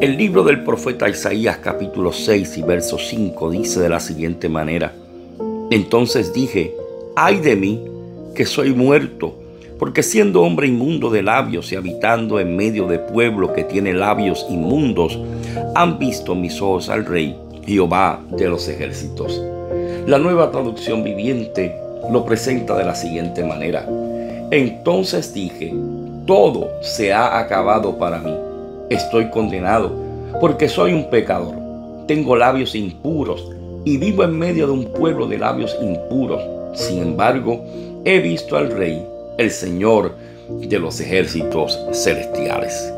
El libro del profeta Isaías capítulo 6 y verso 5 dice de la siguiente manera: Entonces dije, ay de mí, que soy muerto, porque siendo hombre inmundo de labios y habitando en medio de pueblo que tiene labios inmundos, han visto mis ojos al Rey, Jehová de los ejércitos. La Nueva Traducción Viviente lo presenta de la siguiente manera: Entonces dije, todo se ha acabado para mí. Estoy condenado, porque soy un pecador. Tengo labios impuros y vivo en medio de un pueblo de labios impuros. Sin embargo, he visto al Rey, el Señor de los ejércitos celestiales.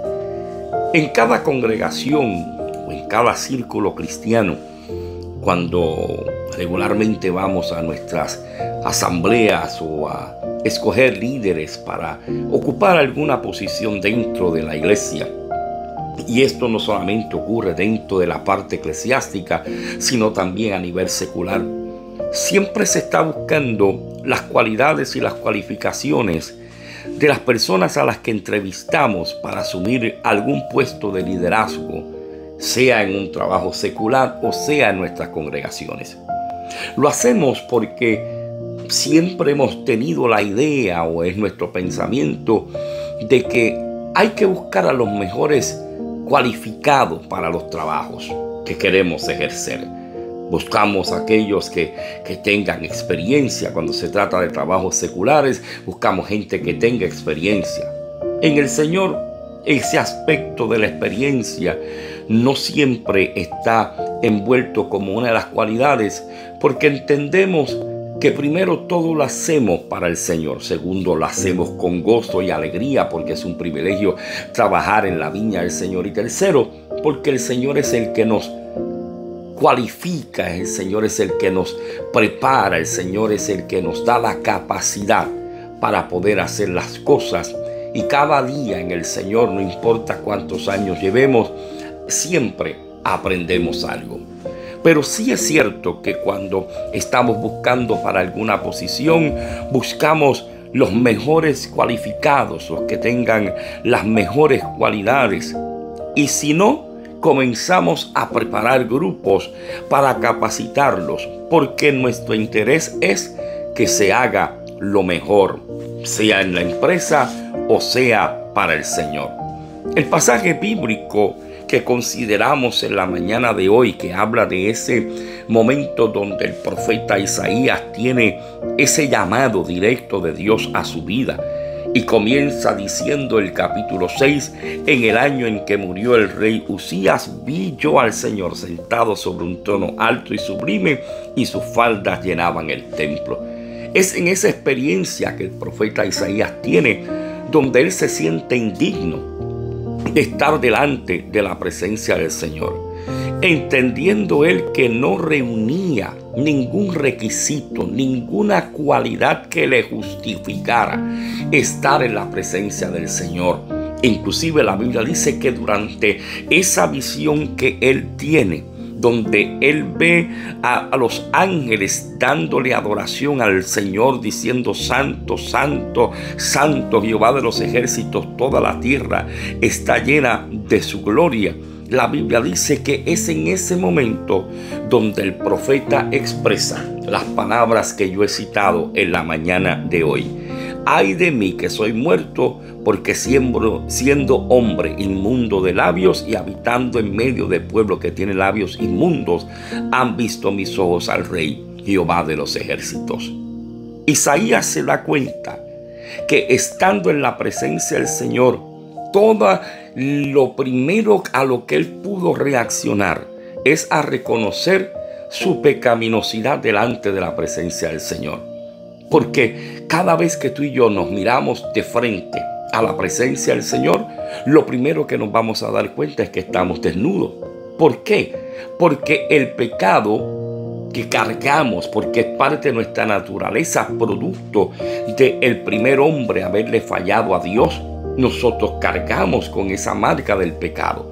En cada congregación o en cada círculo cristiano, cuando regularmente vamos a nuestras asambleas o a escoger líderes para ocupar alguna posición dentro de la iglesia, y esto no solamente ocurre dentro de la parte eclesiástica, sino también a nivel secular, siempre se está buscando las cualidades y las cualificaciones de las personas a las que entrevistamos para asumir algún puesto de liderazgo, sea en un trabajo secular o sea en nuestras congregaciones. Lo hacemos porque siempre hemos tenido la idea, o es nuestro pensamiento, de que hay que buscar a los mejores cualificados para los trabajos que queremos ejercer. Buscamos a aquellos que tengan experiencia. Cuando se trata de trabajos seculares, buscamos gente que tenga experiencia. En el Señor, ese aspecto de la experiencia no siempre está envuelto como una de las cualidades, porque entendemos que primero todo lo hacemos para el Señor. Segundo, lo hacemos con gozo y alegría, porque es un privilegio trabajar en la viña del Señor. Y tercero, porque el Señor es el que nos cualifica, el Señor es el que nos prepara, el Señor es el que nos da la capacidad para poder hacer las cosas. Y cada día en el Señor, no importa cuántos años llevemos, siempre aprendemos algo. Pero sí es cierto que cuando estamos buscando para alguna posición, buscamos los mejores cualificados, los que tengan las mejores cualidades. Y si no, comenzamos a preparar grupos para capacitarlos, porque nuestro interés es que se haga lo mejor, sea en la empresa o sea para el Señor. El pasaje bíblico que consideramos en la mañana de hoy, que habla de ese momento donde el profeta Isaías tiene ese llamado directo de Dios a su vida, y comienza diciendo el capítulo 6: En el año en que murió el rey Usías, vi yo al Señor sentado sobre un trono alto y sublime, y sus faldas llenaban el templo. Es en esa experiencia que el profeta Isaías tiene, donde él se siente indigno de estar delante de la presencia del Señor, entendiendo él que no reunía ningún requisito, ninguna cualidad que le justificara estar en la presencia del Señor. Inclusive la Biblia dice que durante esa visión que él tiene, donde él ve a los ángeles dándole adoración al Señor, diciendo: Santo, Santo, Santo, Jehová de los ejércitos, toda la tierra está llena de su gloria. La Biblia dice que es en ese momento donde el profeta expresa las palabras que yo he citado en la mañana de hoy: Ay de mí, que soy muerto, porque siendo hombre inmundo de labios y habitando en medio de pueblo que tiene labios inmundos, han visto mis ojos al Rey, Jehová de los ejércitos. Isaías se da cuenta que estando en la presencia del Señor, todo lo primero a lo que él pudo reaccionar es a reconocer su pecaminosidad delante de la presencia del Señor. Porque cada vez que tú y yo nos miramos de frente a la presencia del Señor, lo primero que nos vamos a dar cuenta es que estamos desnudos. ¿Por qué? Porque el pecado que cargamos, porque es parte de nuestra naturaleza, producto del primer hombre haberle fallado a Dios, nosotros cargamos con esa marca del pecado.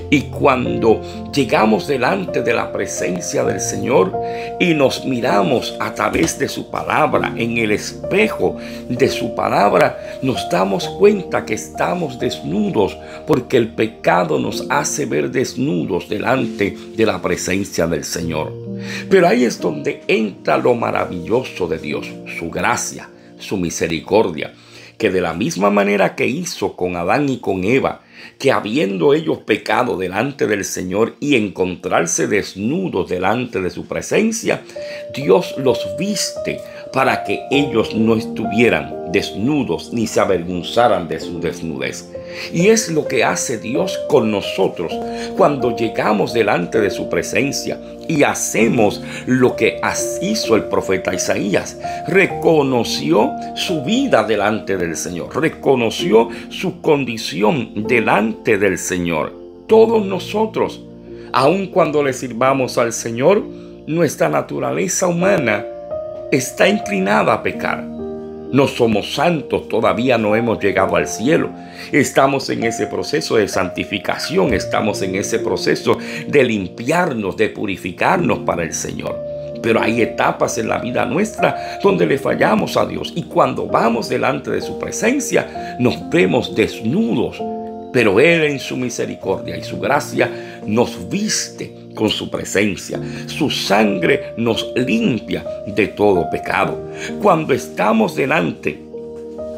Y cuando llegamos delante de la presencia del Señor y nos miramos a través de su palabra, en el espejo de su palabra, nos damos cuenta que estamos desnudos, porque el pecado nos hace ver desnudos delante de la presencia del Señor. Pero ahí es donde entra lo maravilloso de Dios, su gracia, su misericordia, que de la misma manera que hizo con Adán y con Eva, que habiendo ellos pecado delante del Señor y encontrarse desnudos delante de su presencia, Dios los viste para que ellos no estuvieran desnudos ni se avergonzaran de su desnudez. Y es lo que hace Dios con nosotros cuando llegamos delante de su presencia y hacemos lo que hizo el profeta Isaías. Reconoció su vida delante del Señor, reconoció su condición delante del Señor. Todos nosotros, aun cuando le sirvamos al Señor, nuestra naturaleza humana está inclinada a pecar. No somos santos, todavía no hemos llegado al cielo. Estamos en ese proceso de santificación, estamos en ese proceso de limpiarnos, de purificarnos para el Señor. Pero hay etapas en la vida nuestra donde le fallamos a Dios. Y cuando vamos delante de su presencia, nos vemos desnudos. Pero Él en su misericordia y su gracia nos viste con su presencia. Su sangre nos limpia de todo pecado. Cuando estamos delante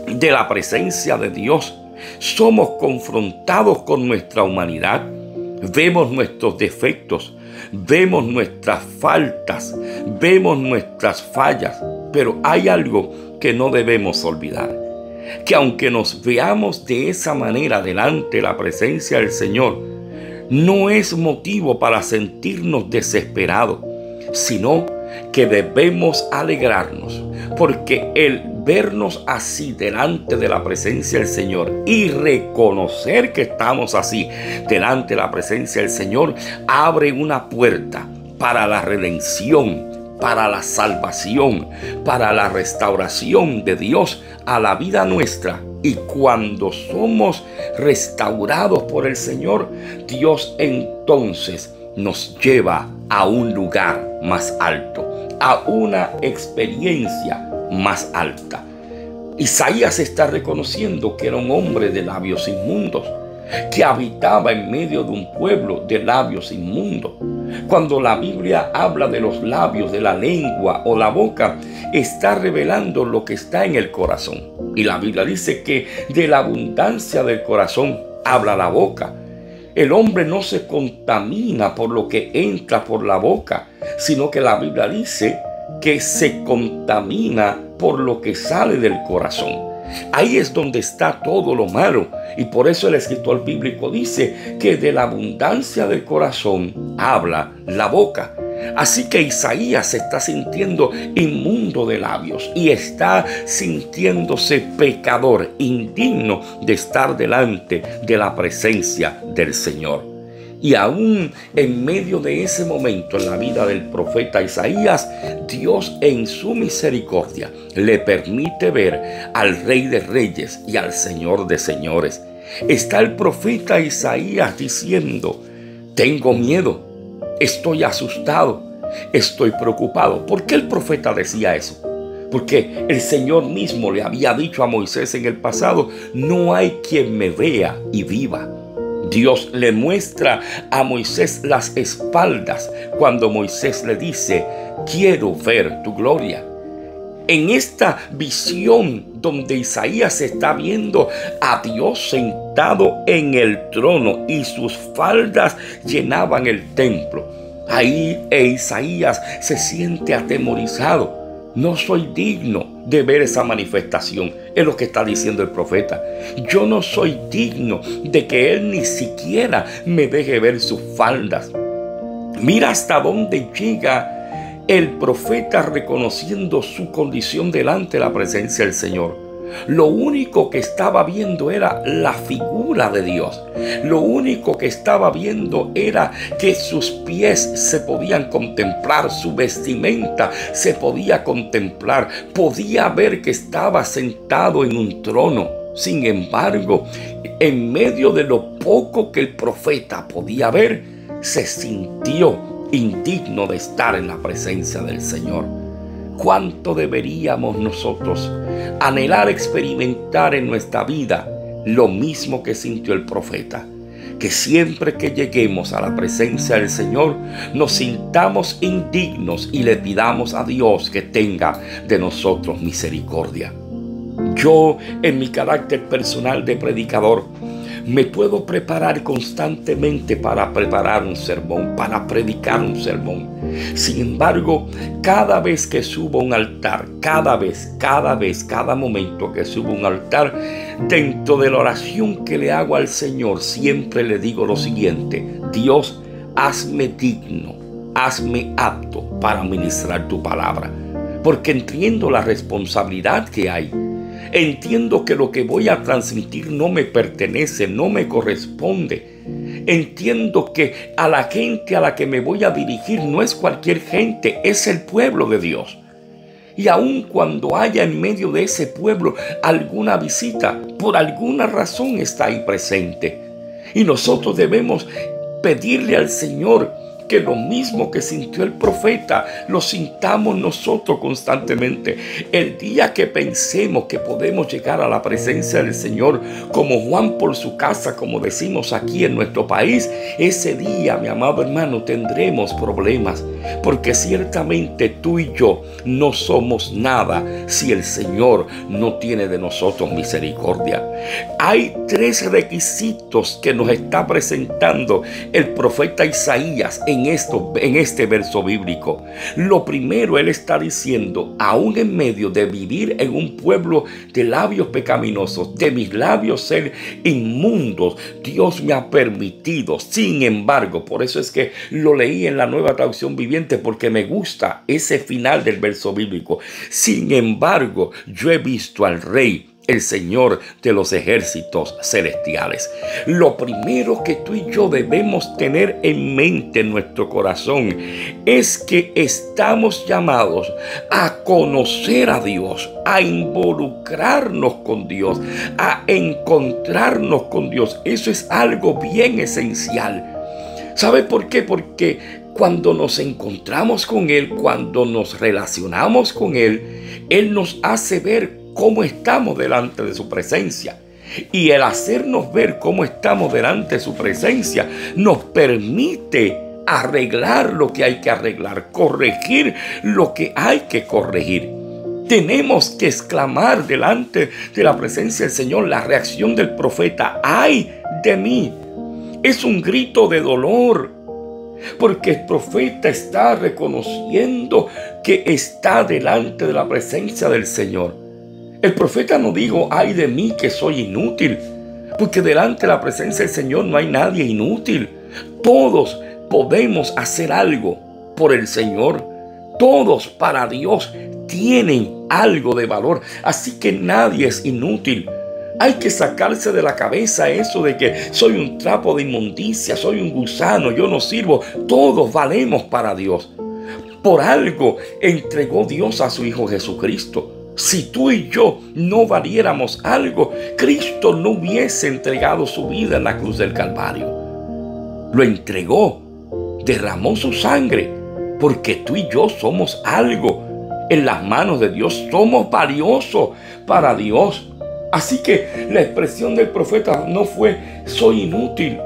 de la presencia de Dios, somos confrontados con nuestra humanidad. Vemos nuestros defectos, vemos nuestras faltas, vemos nuestras fallas. Pero hay algo que no debemos olvidar. Que aunque nos veamos de esa manera delante de la presencia del Señor, no es motivo para sentirnos desesperados, sino que debemos alegrarnos, porque el vernos así delante de la presencia del Señor y reconocer que estamos así delante de la presencia del Señor abre una puerta para la redención, para la salvación, para la restauración de Dios a la vida nuestra. Y cuando somos restaurados por el Señor, Dios entonces nos lleva a un lugar más alto, a una experiencia más alta. Isaías está reconociendo que era un hombre de labios inmundos, que habitaba en medio de un pueblo de labios inmundos. Cuando la Biblia habla de los labios, de la lengua o la boca, está revelando lo que está en el corazón. Y la Biblia dice que de la abundancia del corazón habla la boca. El hombre no se contamina por lo que entra por la boca, sino que la Biblia dice que se contamina por lo que sale del corazón. Ahí es donde está todo lo malo. Y por eso el escritor bíblico dice que de la abundancia del corazón habla la boca. Así que Isaías se está sintiendo inmundo de labios y está sintiéndose pecador, indigno de estar delante de la presencia del Señor. Y aún en medio de ese momento en la vida del profeta Isaías, Dios en su misericordia le permite ver al Rey de Reyes y al Señor de Señores. Está el profeta Isaías diciendo: tengo miedo, estoy asustado, estoy preocupado. ¿Por qué el profeta decía eso? Porque el Señor mismo le había dicho a Moisés en el pasado: no hay quien me vea y viva. Dios le muestra a Moisés las espaldas cuando Moisés le dice: quiero ver tu gloria. En esta visión donde Isaías está viendo a Dios sentado en el trono y sus faldas llenaban el templo, ahí Isaías se siente atemorizado. No soy digno de ver esa manifestación, es lo que está diciendo el profeta. Yo no soy digno de que Él ni siquiera me deje ver sus faldas. Mira hasta dónde llega el profeta reconociendo su condición delante de la presencia del Señor. Lo único que estaba viendo era la figura de Dios. Lo único que estaba viendo era que sus pies se podían contemplar, su vestimenta se podía contemplar. Podía ver que estaba sentado en un trono. Sin embargo, en medio de lo poco que el profeta podía ver, se sintió indigno de estar en la presencia del Señor. ¿Cuánto deberíamos nosotros anhelar experimentar en nuestra vida lo mismo que sintió el profeta? Que siempre que lleguemos a la presencia del Señor nos sintamos indignos y le pidamos a Dios que tenga de nosotros misericordia. Yo, en mi carácter personal de predicador, me puedo preparar constantemente para preparar un sermón, para predicar un sermón. Sin embargo, cada vez que subo a un altar, cada momento que subo a un altar, dentro de la oración que le hago al Señor, siempre le digo lo siguiente: Dios, hazme digno, hazme apto para ministrar tu palabra. Porque entiendo la responsabilidad que hay. Entiendo que lo que voy a transmitir no me pertenece, no me corresponde. Entiendo que a la gente a la que me voy a dirigir no es cualquier gente, es el pueblo de Dios. Y aun cuando haya en medio de ese pueblo alguna visita, por alguna razón está ahí presente. Y nosotros debemos pedirle al Señor que lo mismo que sintió el profeta, lo sintamos nosotros constantemente. El día que pensemos que podemos llegar a la presencia del Señor como Juan por su casa, como decimos aquí en nuestro país, ese día, mi amado hermano, tendremos problemas, porque ciertamente tú y yo no somos nada si el Señor no tiene de nosotros misericordia. Hay 3 requisitos que nos está presentando el profeta Isaías en este verso bíblico. Lo primero, él está diciendo: aún en medio de vivir en un pueblo de labios pecaminosos, de mis labios ser inmundos, Dios me ha permitido. Sin embargo, por eso es que lo leí en la Nueva Traducción Viviente, porque me gusta ese final del verso bíblico. Sin embargo, yo he visto al Rey, el Señor de los ejércitos celestiales. Lo primero que tú y yo debemos tener en mente, en nuestro corazón, es que estamos llamados a conocer a Dios, a involucrarnos con Dios, a encontrarnos con Dios. Eso es algo bien esencial. ¿Sabe por qué? Porque cuando nos encontramos con Él, cuando nos relacionamos con Él, Él nos hace ver cómo estamos delante de su presencia. Y el hacernos ver cómo estamos delante de su presencia nos permite arreglar lo que hay que arreglar, corregir lo que hay que corregir. Tenemos que exclamar delante de la presencia del Señor. La reacción del profeta: ¡ay de mí! Es un grito de dolor, porque el profeta está reconociendo que está delante de la presencia del Señor. El profeta no dijo: ¡ay de mí que soy inútil! Porque delante de la presencia del Señor no hay nadie inútil. Todos podemos hacer algo por el Señor. Todos para Dios tienen algo de valor. Así que nadie es inútil. Hay que sacarse de la cabeza eso de que soy un trapo de inmundicia, soy un gusano, yo no sirvo. Todos valemos para Dios. Por algo entregó Dios a su Hijo Jesucristo. Si tú y yo no valiéramos algo, Cristo no hubiese entregado su vida en la cruz del Calvario. Lo entregó, derramó su sangre, porque tú y yo somos algo en las manos de Dios. Somos valiosos para Dios. Así que la expresión del profeta no fue soy inútil,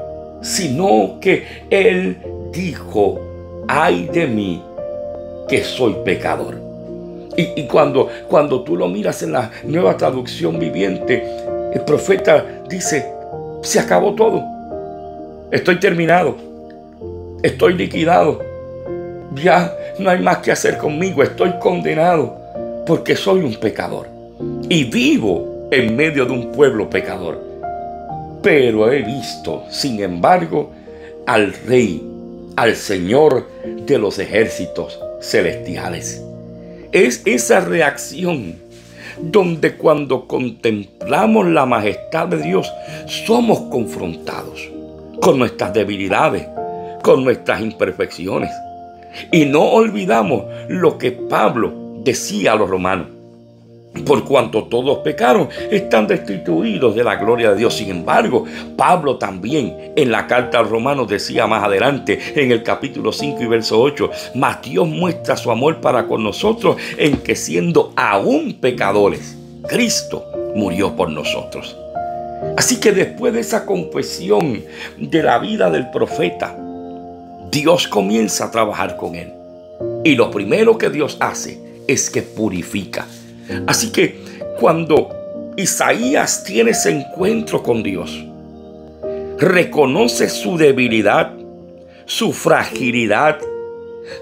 sino que él dijo: ¡ay de mí que soy pecador! Y cuando tú lo miras en la Nueva Traducción Viviente, el profeta dice: se acabó todo. Estoy terminado. Estoy liquidado. Ya no hay más que hacer conmigo. Estoy condenado porque soy un pecador. Y vivo en medio de un pueblo pecador. Pero he visto, sin embargo, al Rey, al Señor de los ejércitos celestiales. Es esa reacción donde cuando contemplamos la majestad de Dios somos confrontados con nuestras debilidades, con nuestras imperfecciones. Y no olvidamos lo que Pablo decía a los romanos: Por cuanto todos pecaron, están destituidos de la gloria de Dios. Sin embargo, Pablo también en la carta a los Romanos decía más adelante, en el capítulo 5 y verso 8, mas Dios muestra su amor para con nosotros en que siendo aún pecadores, Cristo murió por nosotros. Así que después de esa confesión de la vida del profeta, Dios comienza a trabajar con él. Y lo primero que Dios hace es que purifica. Así que cuando Isaías tiene ese encuentro con Dios, reconoce su debilidad, su fragilidad,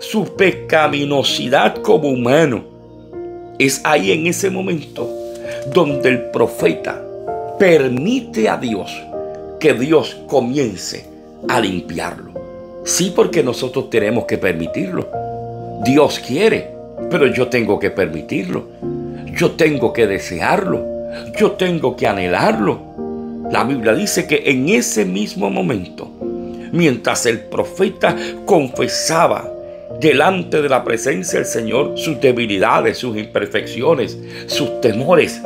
su pecaminosidad como humano. Es ahí en ese momento donde el profeta permite a Dios que Dios comience a limpiarlo. Sí, porque nosotros tenemos que permitirlo. Dios quiere, pero yo tengo que permitirlo. Yo tengo que desearlo. Yo tengo que anhelarlo. La Biblia dice que en ese mismo momento, mientras el profeta confesaba delante de la presencia del Señor sus debilidades, sus imperfecciones, sus temores,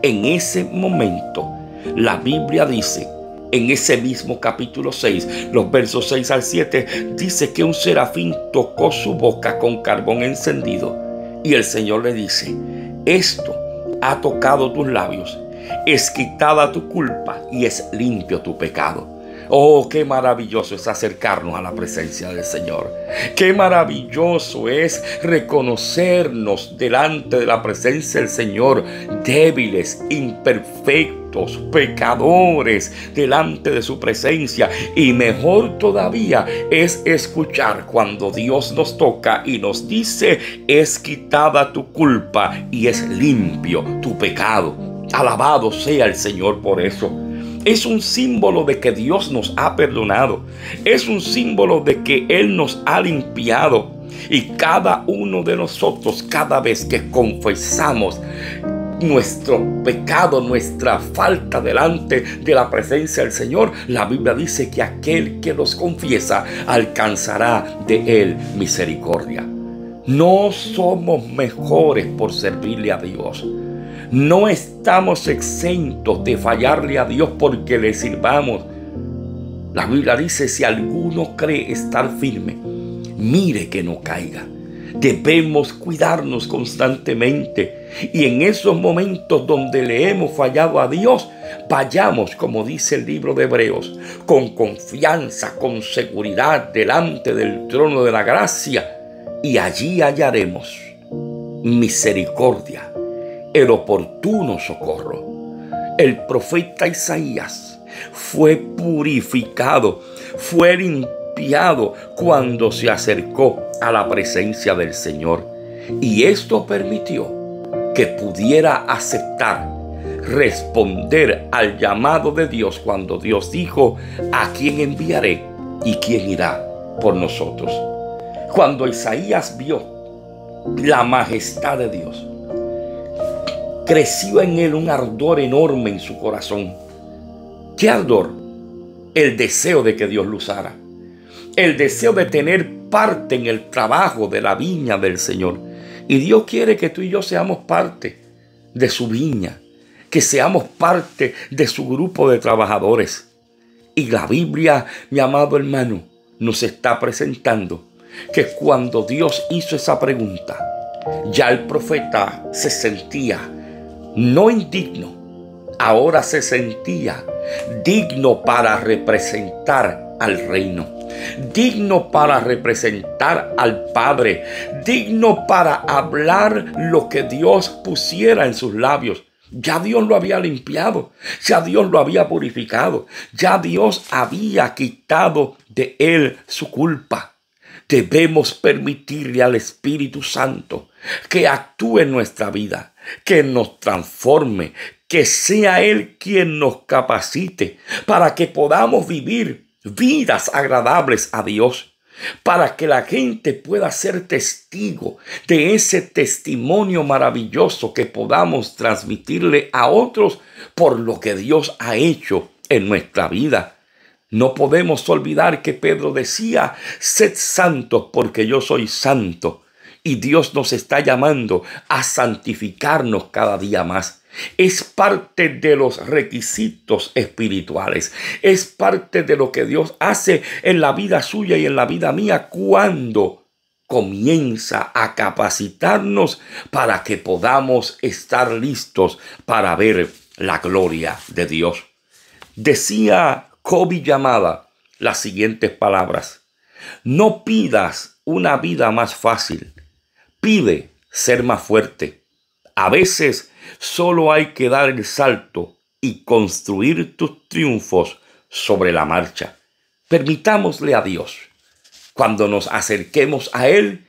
en ese momento, la Biblia dice, en ese mismo capítulo 6, los versos 6 al 7, dice que un serafín tocó su boca con carbón encendido y el Señor le dice, esto ha tocado tus labios, es quitada tu culpa y es limpio tu pecado. Oh, qué maravilloso es acercarnos a la presencia del Señor. Qué maravilloso es reconocernos delante de la presencia del Señor, débiles, imperfectos, pecadores, delante de su presencia. Y mejor todavía es escuchar cuando Dios nos toca y nos dice, es quitada tu culpa y es limpio tu pecado. Alabado sea el Señor por eso. Es un símbolo de que Dios nos ha perdonado. Es un símbolo de que Él nos ha limpiado. Y cada uno de nosotros, cada vez que confesamos nuestro pecado, nuestra falta delante de la presencia del Señor, la Biblia dice que aquel que los confiesa alcanzará de Él misericordia. No somos mejores por servirle a Dios. No estamos exentos de fallarle a Dios porque le sirvamos. La Biblia dice, si alguno cree estar firme, mire que no caiga. Debemos cuidarnos constantemente. Y en esos momentos donde le hemos fallado a Dios, vayamos, como dice el libro de Hebreos, con confianza, con seguridad delante del trono de la gracia. Y allí hallaremos misericordia, el oportuno socorro. El profeta Isaías fue purificado, fue limpiado cuando se acercó a la presencia del Señor. Y esto permitió que pudiera aceptar, responder al llamado de Dios cuando Dios dijo, ¿a quién enviaré y quién irá por nosotros? Cuando Isaías vio la majestad de Dios, creció en él un ardor enorme en su corazón. ¿Qué ardor? El deseo de que Dios lo usara. El deseo de tener parte en el trabajo de la viña del Señor. Y Dios quiere que tú y yo seamos parte de su viña, que seamos parte de su grupo de trabajadores. Y la Biblia, mi amado hermano, nos está presentando que cuando Dios hizo esa pregunta, ya el profeta se sentía no indigno, ahora se sentía digno para representar al reino, digno para representar al Padre, digno para hablar lo que Dios pusiera en sus labios. Ya Dios lo había limpiado, ya Dios lo había purificado, ya Dios había quitado de él su culpa. Debemos permitirle al Espíritu Santo que actúe en nuestra vida, que nos transforme, que sea Él quien nos capacite para que podamos vivir vidas agradables a Dios, para que la gente pueda ser testigo de ese testimonio maravilloso que podamos transmitirle a otros por lo que Dios ha hecho en nuestra vida. No podemos olvidar que Pedro decía, sed santos porque yo soy santo. y Dios nos está llamando a santificarnos cada día más. Es parte de los requisitos espirituales. Es parte de lo que Dios hace en la vida suya y en la vida mía cuando comienza a capacitarnos para que podamos estar listos para ver la gloria de Dios. Decía Kobi Yamada las siguientes palabras: no pidas una vida más fácil, pide ser más fuerte. A veces solo hay que dar el salto y construir tus triunfos sobre la marcha. Permitámosle a Dios, cuando nos acerquemos a Él,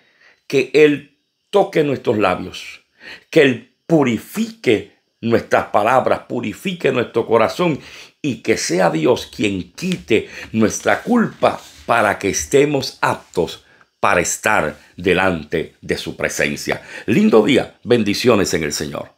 que Él toque nuestros labios, que Él purifique nuestras palabras, purifique nuestro corazón y que sea Dios quien quite nuestra culpa para que estemos aptos para estar delante de su presencia. Lindo día, bendiciones en el Señor.